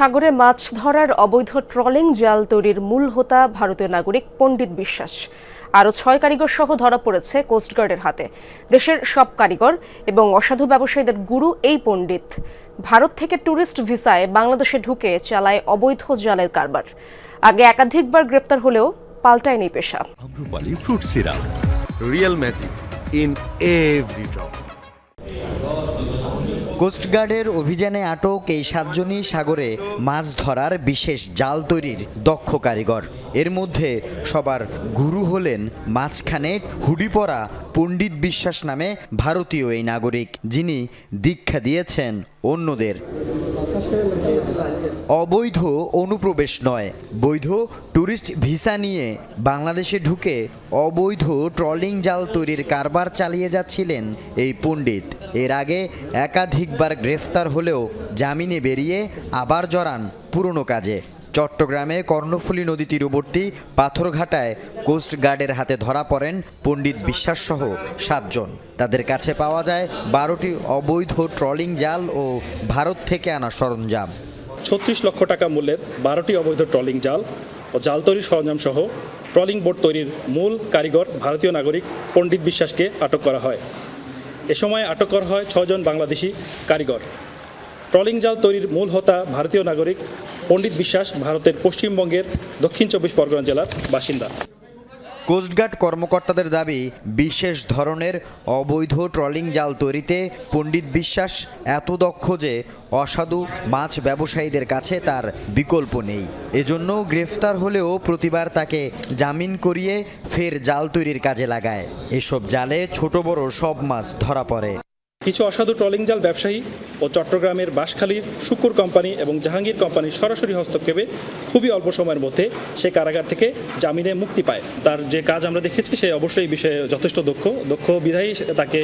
সাগরে মাছ ধরার অবৈধ ট্রলিং জাল তৈরির মূল হোতা ভারতীয় নাগরিক পণ্ডিত বিশ্বাস। আরও 6 কারিগর সহ ধরা পড়েছে কোস্টগার্ডের হাতে। দেশের সব কারিগর এবং অসাধু ব্যবসায়ীদের গুরু এই পণ্ডিত ভারত থেকে ট্যুরিস্ট ভিসায় বাংলাদেশে ঢুকে চালায় অবৈধ জালের কারবার। আগে একাধিকবার গ্রেপ্তার হলেও পাল্টায়নি পেশা। Amrapali fruit syrup, real magic in every drop. কোস্টগার্ডের অভিযানে আটক এই 7 জনই সাগরে মাছ ধরার বিশেষ জাল তৈরির দক্ষ কারিগর। এর মধ্যে সবার গুরু হলেন মাঝখানে হুডি পরা পণ্ডিত বিশ্বাস নামে ভারতীয় এই নাগরিক, যিনি দীক্ষা দিয়েছেন অন্যদের। অবৈধ অনুপ্রবেশ নয়, বৈধ ট্যুরিস্ট ভিসা নিয়ে বাংলাদেশে ঢুকে অবৈধ ট্রলিং জাল তৈরির কারবার চালিয়ে যাচ্ছিলেন এই পণ্ডিত। এর আগে একাধিকবার গ্রেফতার হলেও জামিনে বেরিয়ে আবার জড়ান পুরনো কাজে। চট্টগ্রামে কর্ণফুলী নদী তীরবর্তী পাথরঘাটায় কোস্টগার্ডের হাতে ধরা পড়েন পণ্ডিত বিশ্বাস সহ 7 জন। তাদের কাছে পাওয়া যায় 12টি অবৈধ ট্রলিং জাল ও ভারত থেকে আনা সরঞ্জাম। 36 লক্ষ টাকা মূল্যের 12টি অবৈধ ট্রলিং জাল ও জাল তৈরির সরঞ্জাম সহ ট্রলিং বোট তৈরির মূল কারিগর ভারতীয় নাগরিক পণ্ডিত বিশ্বাসকে আটক করা হয়। এ সময় আটক করা হয় 6 জন বাংলাদেশি কারিগর। ট্রলিং জাল তৈরির মূল হোতা ভারতীয় নাগরিক পণ্ডিত বিশ্বাস ভারতের পশ্চিমবঙ্গের দক্ষিণ 24 পরগনা জেলার বাসিন্দা। কোস্টগার্ড কর্মকর্তাদের দাবি, বিশেষ ধরনের অবৈধ ট্রলিং জাল তৈরিতে পণ্ডিত বিশ্বাস এত দক্ষ যে অসাধু মাছ ব্যবসায়ীদের কাছে তার বিকল্প নেই। এজন্য গ্রেফতার হলেও প্রতিবার তাকে জামিন করিয়ে ফের জাল তৈরির কাজে লাগায়। এসব জালে ছোট বড় সব মাছ ধরা পড়ে। কিছু অসাধু ট্রলিং জাল ব্যবসায়ী ও চট্টগ্রামের বাঁশখালীর শুকুর কোম্পানি এবং জাহাঙ্গীর কোম্পানির সরাসরি হস্তক্ষেপে খুবই অল্প সময়ের মধ্যে সে কারাগার থেকে জামিনে মুক্তি পায়। তার যে কাজ আমরা দেখেছি সে অবশ্যই এই বিষয়ে যথেষ্ট দক্ষ বিধায়ী তাকে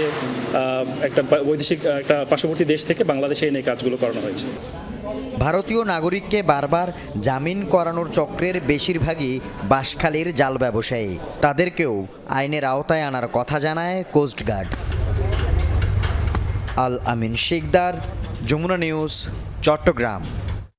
একটা বৈদেশিক একটা পার্শ্ববর্তী দেশ থেকে বাংলাদেশে এনে কাজগুলো করানো হয়েছে। ভারতীয় নাগরিককে বারবার জামিন করানোর চক্রের বেশিরভাগই বাঁশখালীর জাল ব্যবসায়ী। তাদেরকেও আইনের আওতায় আনার কথা জানায় কোস্টগার্ড। আল আমিন শিকদার, যমুনা নিউজ, চট্টগ্রাম।